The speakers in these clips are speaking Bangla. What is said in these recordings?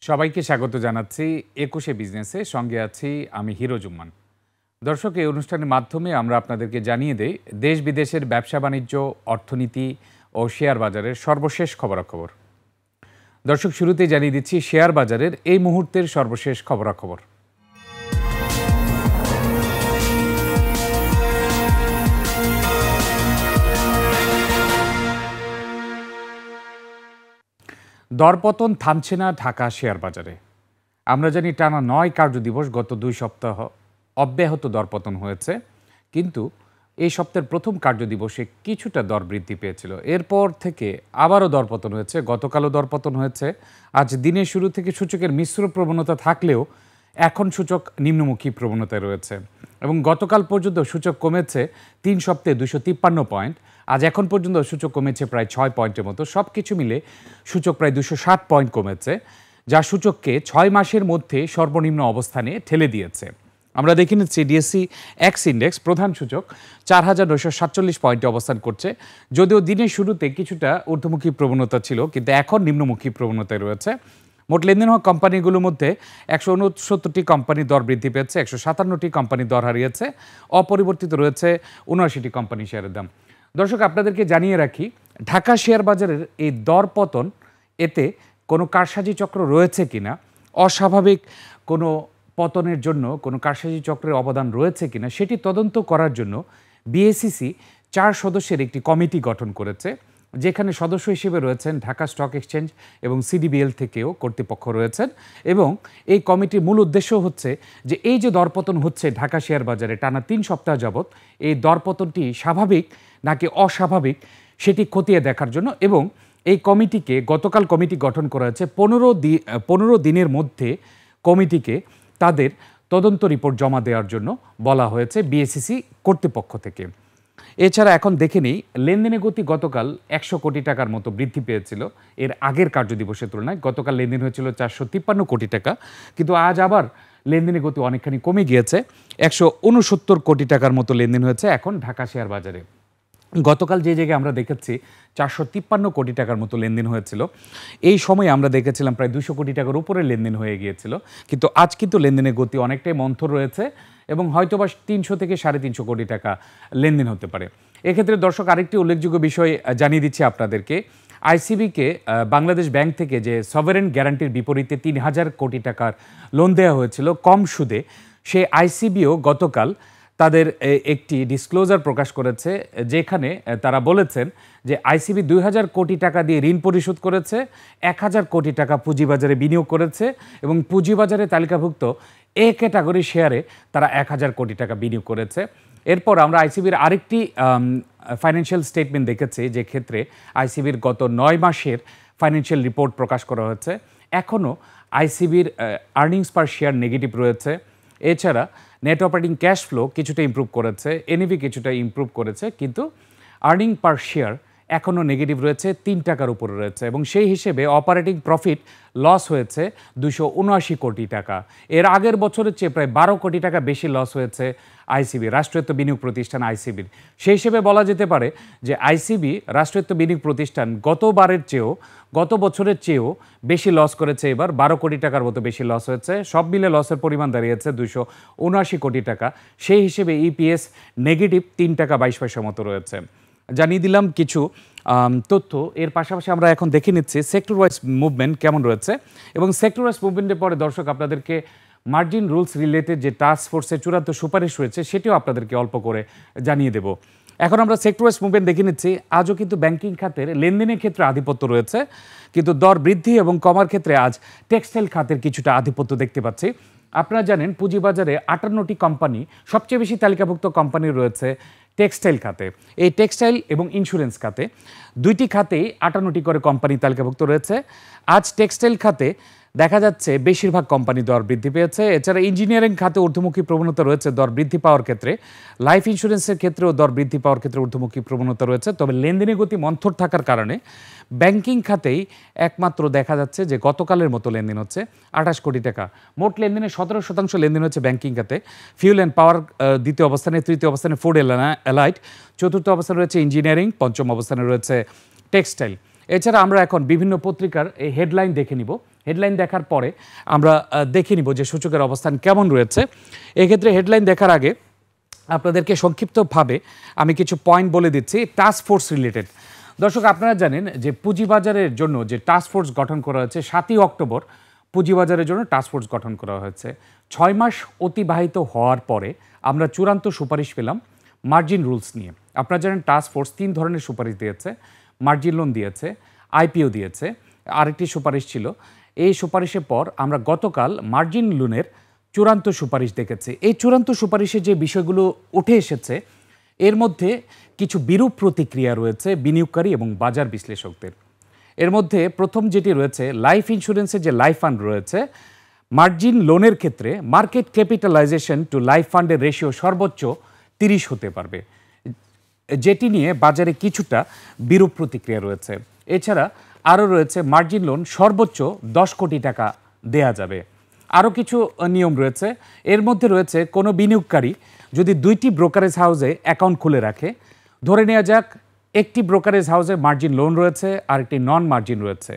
সবাইকে স্বাগত জানাচ্ছি ২১শে বিজনেসে। সঙ্গে আছি আমি হিরোজুম্মান। দর্শক, এই অনুষ্ঠানের মাধ্যমে আমরা আপনাদেরকে জানিয়ে দেই দেশ বিদেশের ব্যবসা বাণিজ্য, অর্থনীতি ও শেয়ার বাজারের সর্বশেষ খবরাখবর। দর্শক, শুরুতেই জানিয়ে দিচ্ছি শেয়ার বাজারের এই মুহূর্তের সর্বশেষ খবরাখবর। দরপতন থামছে না ঢাকা শেয়ার বাজারে। আমরা জানি টানা ৯ কার্যদিবস গত ২ সপ্তাহ অব্যাহত দরপতন হয়েছে, কিন্তু এই সপ্তাহের প্রথম কার্যদিবসে কিছুটা দর বৃদ্ধি পেয়েছিল। এরপর থেকে আবারও দরপতন হয়েছে, গতকালও দরপতন হয়েছে। আজ দিনের শুরু থেকে সূচকের মিশ্র প্রবণতা থাকলেও এখন সূচক নিম্নমুখী প্রবণতায় রয়েছে এবং গতকাল পর্যন্ত সূচক কমেছে ৩ সপ্তাহে ২৫৩ পয়েন্ট। আজ এখন পর্যন্ত সূচক কমেছে প্রায় ৬ পয়েন্টের মতো। সব কিছু মিলে সূচক প্রায় ২৬০ পয়েন্ট কমেছে, যা সূচককে ৬ মাসের মধ্যে সর্বনিম্ন অবস্থানে ঠেলে দিয়েছে। আমরা দেখে নিচ্ছি ডিএসসি এক্স ইন্ডেক্স প্রধান সূচক ৪৯৪৭ পয়েন্টে অবস্থান করছে। যদিও দিনের শুরুতে কিছুটা ঊর্ধ্বমুখী প্রবণতা ছিল, কিন্তু এখন নিম্নমুখী প্রবণতায় রয়েছে। মোট লেনদেন হওয়া কোম্পানিগুলোর মধ্যে ১৬৯টি কোম্পানির দর বৃদ্ধি পেয়েছে, ১৫৭টি কোম্পানির দর হারিয়েছে, অপরিবর্তিত রয়েছে ৭৯টি কোম্পানি শেয়ারের দাম। দর্শক, আপনাদেরকে জানিয়ে রাখি, ঢাকা শেয়ার বাজারের এই দর পতন, এতে কোনো কারসাজি চক্র রয়েছে কিনা, অস্বাভাবিক কোনো পতনের জন্য কোনো কারসাজি চক্রের অবদান রয়েছে কিনা সেটি তদন্ত করার জন্য বিএসইসি ৪ সদস্যের একটি কমিটি গঠন করেছে, যেখানে সদস্য হিসেবে রয়েছেন ঢাকা স্টক এক্সচেঞ্জ এবং সিডিবিএল থেকেও কর্তৃপক্ষ রয়েছেন। এবং এই কমিটির মূল উদ্দেশ্য হচ্ছে যে এই যে দরপতন হচ্ছে ঢাকা শেয়ার বাজারে টানা ৩ সপ্তাহ যাবৎ, এই দরপতনটি স্বাভাবিক নাকি অস্বাভাবিক সেটি খতিয়ে দেখার জন্য। এবং এই কমিটিকে গতকাল কমিটি গঠন করা হয়েছে। ১৫ দিনের মধ্যে কমিটিকে তাদের তদন্ত রিপোর্ট জমা দেওয়ার জন্য বলা হয়েছে বিএসইসি কর্তৃপক্ষ থেকে। এছাড়া এখন দেখে নিই, লেনদেনের গতি গতকাল ১০০ কোটি টাকার মতো বৃদ্ধি পেয়েছিল এর আগের কার্যদিবসের তুলনায়। গতকাল লেনদেন হয়েছিল ৪৫৩ কোটি টাকা, কিন্তু আজ আবার লেনদেনের গতি অনেকখানি কমে গিয়েছে। ১৬৯ কোটি টাকার মতো লেনদেন হয়েছে এখন ঢাকা শেয়ার বাজারে। গতকাল যে জায়গায় আমরা দেখেছি ৪৫৩ কোটি টাকার মতো লেনদেন হয়েছিল, এই সময়ে আমরা দেখেছিলাম প্রায় ২০০ কোটি টাকার উপরে লেনদেন হয়ে গিয়েছিল। কিন্তু আজ কিন্তু লেনদেনের গতি অনেকটাই মন্থর রয়েছে এবং হয়তোবা ৩০০ থেকে ৩৫০ কোটি টাকা লেনদেন হতে পারে। এক্ষেত্রে দর্শক, আরেকটি উল্লেখযোগ্য বিষয় জানিয়ে দিচ্ছি আপনাদেরকে। আইসিবিকে বাংলাদেশ ব্যাংক থেকে যে সভারেন গ্যারান্টির বিপরীতে ৩,০০০ কোটি টাকার লোন দেওয়া হয়েছিল কম সুদে, সে আইসিবিও গতকাল তাদের একটি ডিসক্লোজার প্রকাশ করেছে, যেখানে তারা বলেছেন যে আইসিবি ২,০০০ কোটি টাকা দিয়ে ঋণ পরিশোধ করেছে, ১,০০০ কোটি টাকা পুঁজিবাজারে বিনিয়োগ করেছে এবং পুঁজিবাজারে তালিকাভুক্ত এ ক্যাটাগরি শেয়ারে তারা ১,০০০ কোটি টাকা বিনিয়োগ করেছে। এরপর আমরা আইসিবির আরেকটি ফাইন্যান্সিয়াল স্টেটমেন্ট দেখেছি, যে ক্ষেত্রে আইসিবির গত ৯ মাসের ফাইন্যান্সিয়াল রিপোর্ট প্রকাশ করা হয়েছে। এখনও আইসিবির আর্নিংস পার শেয়ার নেগেটিভ রয়েছে। এছাড়া নেট অপারেটিং ক্যাশ ফ্লো কিছুটা ইমপ্রুভ করেছে, এনএভি কিছুটা ইমপ্রুভ করেছে, কিন্তু আর্নিং পার শেয়ার এখনও নেগেটিভ রয়েছে, ৩ টাকার উপরে রয়েছে। এবং সেই হিসেবে অপারেটিং প্রফিট লস হয়েছে ২৭৯ কোটি টাকা। এর আগের বছরের চেয়ে প্রায় ১২ কোটি টাকা বেশি লস হয়েছে আইসিবি, রাষ্ট্রায়ত্ত বিনিয়োগ প্রতিষ্ঠান আইসিবির। সেই হিসেবে বলা যেতে পারে যে আইসিবি রাষ্ট্রায়ত্ত বিনিয়োগ প্রতিষ্ঠান গত বছরের চেয়েও বেশি লস করেছে। এবার ১২ কোটি টাকার মতো বেশি লস হয়েছে। সব মিলে লসের পরিমাণ দাঁড়িয়েছে ২৭৯ কোটি টাকা। সেই হিসেবে ইপিএস নেগেটিভ ৩ টাকা ২২ পয়সা মতো রয়েছে। জানিয়ে দিলাম কিছু তথ্য। এর পাশাপাশি আমরা এখন দেখে নিচ্ছি সেক্টর ওয়াইজ মুভমেন্ট কেমন রয়েছে। এবং সেক্টর ওয়াইজ মুভমেন্টের পরে দর্শক, আপনাদেরকে মার্জিন রুলস রিলেটেড যে টাস্ক ফোর্সের চূড়ান্ত সুপারিশ রয়েছে সেটিও আপনাদেরকে অল্প করে জানিয়ে দেব। এখন আমরা সেক্টর ওয়াইজ মুভমেন্ট দেখে নিচ্ছি। আজও কিন্তু ব্যাংকিং খাতের লেনদেনের ক্ষেত্রে আধিপত্য রয়েছে, কিন্তু দর বৃদ্ধি এবং কমার ক্ষেত্রে আজ টেক্সটাইল খাতের কিছুটা আধিপত্য দেখতে পাচ্ছি। আপনারা জানেন পুঁজিবাজারে ৫৮টি কোম্পানি, সবচেয়ে বেশি তালিকাভুক্ত কোম্পানি রয়েছে টেক্সটাইল খাতে। এই টেক্সটাইল এবং ইন্স্যুরেন্স খাতে, দুইটি খাতেই ৫৮টি করে কোম্পানি তালিকাভুক্ত রয়েছে। আজ টেক্সটাইল খাতে দেখা যাচ্ছে বেশিরভাগ কোম্পানি দর বৃদ্ধি পেয়েছে। এছাড়া ইঞ্জিনিয়ারিং খাতে ঊর্ধ্বমুখী প্রবণতা রয়েছে দর বৃদ্ধি পাওয়ার ক্ষেত্রে। লাইফ ইন্স্যুরেন্সের ক্ষেত্রেও দর বৃদ্ধি পাওয়ার ক্ষেত্রে ঊর্ধ্বমুখী প্রবণতা রয়েছে। তবে লেনদেনের গতি মন্থর থাকার কারণে ব্যাংকিং খাতেই একমাত্র দেখা যাচ্ছে যে গতকালের মতো লেনদেন হচ্ছে ২৮ কোটি টাকা। মোট লেনদেনের ১৭% লেনদেন হচ্ছে ব্যাংকিং খাতে। ফিউল অ্যান্ড পাওয়ার দ্বিতীয় অবস্থানে, তৃতীয় অবস্থানে ফুড অ্যালাইড, চতুর্থ অবস্থানে রয়েছে ইঞ্জিনিয়ারিং, পঞ্চম অবস্থানে রয়েছে টেক্সটাইল। এছাড়া আমরা এখন বিভিন্ন পত্রিকার এই হেডলাইন দেখে নিব। হেডলাইন দেখার পরে আমরা দেখে নিব যে সূচকের অবস্থান কেমন রয়েছে। এক্ষেত্রে হেডলাইন দেখার আগে আপনাদেরকে সংক্ষিপ্তভাবে আমি কিছু পয়েন্ট বলে দিচ্ছি টাস্ক ফোর্স রিলেটেড। দর্শক, আপনারা জানেন যে পুঁজিবাজারের জন্য যে টাস্ক ফোর্স গঠন করা হয়েছে 7ই অক্টোবর পুঁজিবাজারের জন্য টাস্ক ফোর্স গঠন করা হয়েছে। 6 মাস অতিবাহিত হওয়ার পরে আমরা চূড়ান্ত সুপারিশ পেলাম মার্জিন রুলস নিয়ে। আপনারা জানেন টাস্ক ফোর্স 3 ধরনের সুপারিশ দিয়েছে, মার্জিন লোন দিয়েছে, আইপিও দিয়েছে, আরেকটি সুপারিশ ছিল। এই সুপারিশের পর আমরা গতকাল মার্জিন লোনের চূড়ান্ত সুপারিশ দেখেছি। এই চূড়ান্ত সুপারিশে যে বিষয়গুলো উঠে এসেছে এর মধ্যে কিছু বিরূপ প্রতিক্রিয়া রয়েছে বিনিয়োগকারী এবং বাজার বিশ্লেষকদের। এর মধ্যে প্রথম যেটি রয়েছে, লাইফ ইন্স্যুরেন্সের যে লাইফ ফান্ড রয়েছে, মার্জিন লোনের ক্ষেত্রে মার্কেট ক্যাপিটালাইজেশন টু লাইফ ফান্ডের রেশিও সর্বোচ্চ 30 হতে পারবে, যেটি নিয়ে বাজারে কিছুটা বিরূপ প্রতিক্রিয়া রয়েছে। এছাড়া আরও রয়েছে মার্জিন লোন সর্বোচ্চ 10 কোটি টাকা দেয়া যাবে। আরও কিছু নিয়ম রয়েছে। এর মধ্যে রয়েছে কোনো বিনিয়োগকারী যদি 2টি ব্রোকারেজ হাউসে অ্যাকাউন্ট খুলে রাখে, ধরে নেওয়া যাক একটি ব্রোকারেজ হাউসে মার্জিন লোন রয়েছে আর একটি নন মার্জিন রয়েছে,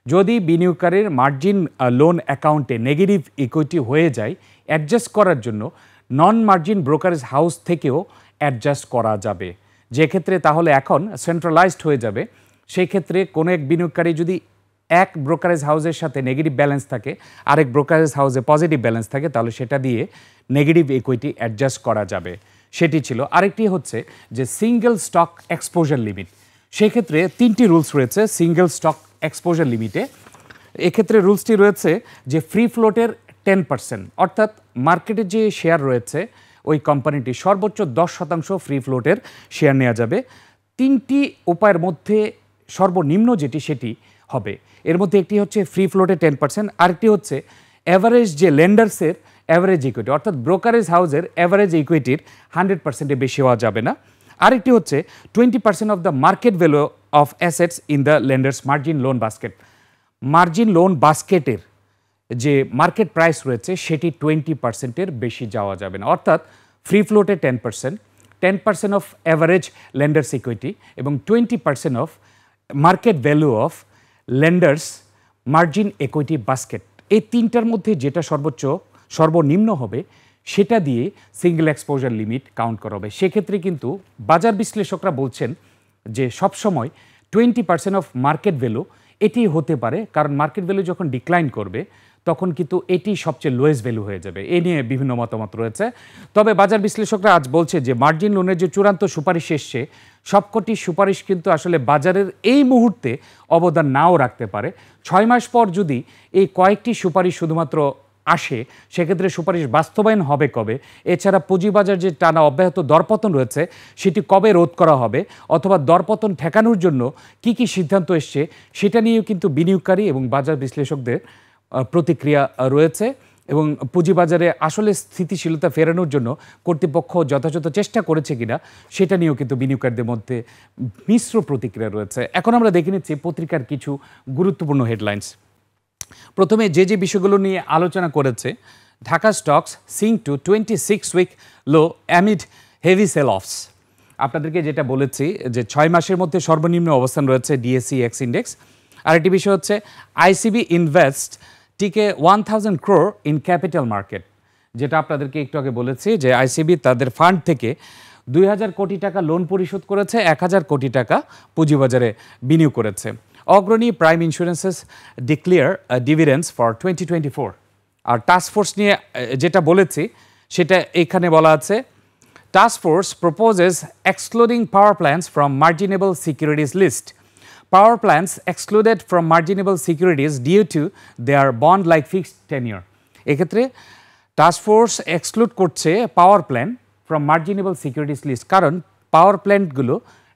যদি বিনিয়োগকারীর মার্জিন লোন অ্যাকাউন্টে নেগেটিভ ইকুইটি হয়ে যায়, অ্যাডজাস্ট করার জন্য নন মার্জিন ব্রোকারেজ হাউস থেকেও অ্যাডজাস্ট করা যাবে, যে ক্ষেত্রে তাহলে এখন সেন্ট্রালাইজড হয়ে যাবে। সেই ক্ষেত্রে কোনো এক বিনিয়োগকারী যদি এক ব্রোকারেজ হাউসের সাথে নেগেটিভ ব্যালেন্স থাকে, আরেক ব্রোকারেজ হাউসে পজিটিভ ব্যালেন্স থাকে, তাহলে সেটা দিয়ে নেগেটিভ ইকুইটি অ্যাডজাস্ট করা যাবে, সেটি ছিল। আরেকটি হচ্ছে যে সিঙ্গেল স্টক এক্সপোজার লিমিট। সেক্ষেত্রে 3টি রুলস রয়েছে সিঙ্গেল স্টক এক্সপোজার লিমিটে। এক্ষেত্রে রুলসটি রয়েছে যে ফ্রি ফ্লোটের 10%, অর্থাৎ মার্কেটে যে শেয়ার রয়েছে ওই কোম্পানিটি সর্বোচ্চ 10% ফ্রি ফ্লোটের শেয়ার নেওয়া যাবে। 3টি উপায়ের মধ্যে সর্বনিম্ন যেটি সেটি হবে। এর মধ্যে একটি হচ্ছে ফ্রি ফ্লোটে 10%, আরেকটি হচ্ছে অ্যাভারেজ যে লেন্ডার্সের অ্যাভারেজ ইকুইটি, অর্থাৎ ব্রোকারেজ হাউসের অ্যাভারেজ ইকুইটির 100%-এর বেশি হওয়া যাবে না। আরেকটি হচ্ছে 20% of the market value of assets in the lenders margin loan basket. Margin loan বাস্কেটের যে মার্কেট প্রাইস রয়েছে সেটি 20%-এর বেশি যাওয়া যাবে না, অর্থাৎ ফ্রি ফ্লোটে 10% অফ অ্যাভারেজ লেন্ডার্স ইকুইটি এবং 20% of market value of lenders margin equity basket. এই 3টার মধ্যে যেটা সর্বনিম্ন হবে সেটা দিয়ে সিঙ্গেল এক্সপোজার লিমিট কাউন্ট করা হবে। সেক্ষেত্রে কিন্তু বাজার বিশ্লেষকরা বলছেন যে সবসময় 20% অফ মার্কেট ভ্যালু এটি হতে পারে, কারণ মার্কেট ভ্যালু যখন ডিক্লাইন করবে তখন কিন্তু এটি সবচেয়ে লোয়েস্ট ভ্যালু হয়ে যাবে। এ নিয়ে বিভিন্ন মতামত রয়েছে। তবে বাজার বিশ্লেষকরা আজ বলছে যে মার্জিন লোনের যে চূড়ান্ত সুপারিশ এসছে, সবকটি সুপারিশ কিন্তু আসলে বাজারের এই মুহূর্তে অবদান নাও রাখতে পারে। 6 মাস পর যদি এই কয়েকটি সুপারিশ শুধুমাত্র আসে, সেক্ষেত্রে সুপারিশ বাস্তবায়ন হবে কবে, এছাড়া পুঁজিবাজার যে টানা অব্যাহত দরপতন রয়েছে সেটি কবে রোধ করা হবে, অথবা দরপতন ঠেকানোর জন্য কি কি সিদ্ধান্ত এসছে, সেটা নিয়েও কিন্তু বিনিয়োগকারী এবং বাজার বিশ্লেষকদের প্রতিক্রিয়া রয়েছে। এবং পুঁজিবাজারে আসলে স্থিতিশীলতা ফেরানোর জন্য কর্তৃপক্ষ যথাযথ চেষ্টা করেছে কিনা সেটা নিয়েও কিন্তু বিনিয়োগকারীদের মধ্যে মিশ্র প্রতিক্রিয়া রয়েছে। এখন আমরা দেখে নিচ্ছি পত্রিকার কিছু গুরুত্বপূর্ণ হেডলাইন্স। প্রথমে যে বিষয়গুলো নিয়ে আলোচনা করেছে, Dhaka stocks sink to 26 week low amid heavy sell offs. আপনাদেরকে যেটা বলেছি যে 6 মাসের মধ্যে সর্বনিম্ন অবস্থান রয়েছে ডিএসই এক্স ইন্ডেক্স। আরেকটি বিষয় হচ্ছে আইসিবি ইনভেস্ট টিকে 1000 crore ইন ক্যাপিটাল মার্কেট, যেটা আপনাদেরকে একটু আগে বলেছি যে আইসিবি তাদের ফান্ড থেকে 2000 কোটি টাকা লোন পরিশোধ করেছে, 1000 কোটি টাকা পুঁজিবাজারে বিনিয়োগ করেছে। Agrani prime insurances declare dividends for 2024। আর টাস্ক ফোর্স নিয়ে যেটা বলেছি সেটা এখানে বলা আছে, task force proposes excluding power plants from marginable securities list. Power plants excluded from marginable securities due to their bond-like fixed tenure. এক্ষেত্রে টাস্ক ফোর্স এক্সক্লুড করছে power plant from marginable securities list, কারণ পাওয়ার প্ল্যান্টগুলো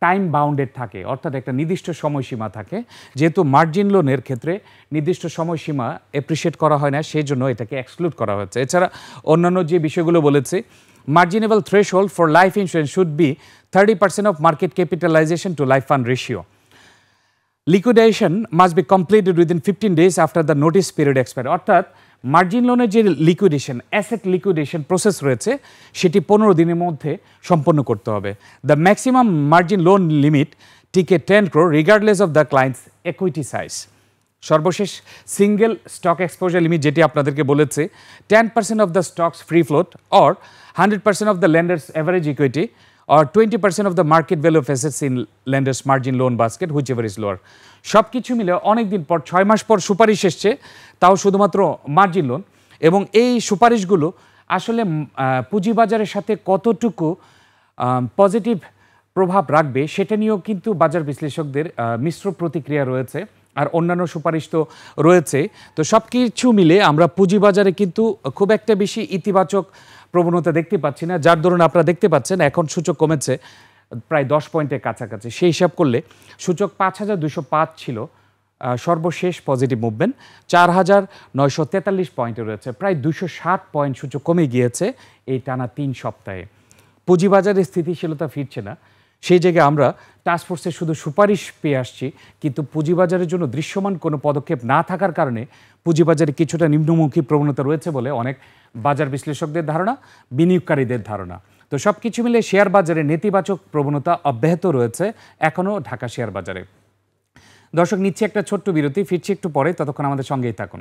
টাইম বাউন্ডেড থাকে, অর্থাৎ একটা নির্দিষ্ট সময়সীমা থাকে। যেহেতু মার্জিন লোনের ক্ষেত্রে নির্দিষ্ট সময়সীমা অ্যাপ্রিসিয়েট করা হয় না, সেই জন্য এটাকে এক্সক্লুড করা হচ্ছে। এছাড়া অন্যান্য যে বিষয়গুলো বলেছে, marginable threshold for life insurance should be 30% of market capitalisation to life fund ratio. Liquidation must be completed within 15 days after the notice period expire. অর্থাৎ মার্জিন লোনের যে লিকুইডেশন, অ্যাসেট লিকুইডেশন প্রসেস রয়েছে সেটি 15 দিনের মধ্যে সম্পন্ন করতে হবে। The maximum margin loan limit টিকে 10 crore regardless of the clients equity size. সর্বশেষ সিঙ্গেল স্টক এক্সপোজার লিমিট যেটি আপনাদেরকে বলেছে 10% of the stocks free float or 100% of the লেন্ডার্স average equity or 20% of the market value of assets in lenders margin loan basket whichever is lower সব কিছু মিলে অনেক দিন পর 6 মাস পর সুপারিশ এসছে, তাও শুধুমাত্র মার্জিন লোন। এবং এই সুপারিশগুলো আসলে পুঁজিবাজারের সাথে কতটুকু পজিটিভ প্রভাব রাখবে সেটা নিয়েও কিন্তু বাজার বিশ্লেষকদের মিশ্র প্রতিক্রিয়া রয়েছে, আর অন্যান্য সুপারিশ তো রয়েছে। তো সব কিছু মিলে আমরা পুঁজিবাজারে কিন্তু খুব একটা বেশি ইতিবাচক প্রবণতা দেখতে পাচ্ছি না, যার দরুন আপনারা দেখতে পাচ্ছেন এখন সূচক কমেছে প্রায় 10 পয়েন্টের কাছাকাছি। সেই হিসাব করলে সূচক 5205 ছিল সর্বশেষ পজিটিভ মুভমেন্ট, 4943 পয়েন্টে রয়েছে, প্রায় 260 পয়েন্ট সূচক কমে গিয়েছে এই টানা 3 সপ্তাহে। পুঁজিবাজারে স্থিতিশীলতা ফিরছে না, সেই জায়গায় আমরা টাস্কফোর্সের শুধু সুপারিশ পেয়ে আসছি, কিন্তু পুঁজিবাজারের জন্য দৃশ্যমান কোনো পদক্ষেপ না থাকার কারণে পুঁজিবাজারে কিছুটা নিম্নমুখী প্রবণতা রয়েছে বলে অনেক বাজার বিশ্লেষকদের ধারণা, বিনিয়োগকারীদের ধারণা। তো সব কিছু মিলে শেয়ার বাজারে নেতিবাচক প্রবণতা অব্যাহত রয়েছে এখনও ঢাকা শেয়ার বাজারে। দর্শক, নিচ্ছে একটা ছোট্ট বিরতি, ফিরছি একটু পরে, ততক্ষণ আমাদের সঙ্গেই থাকুন।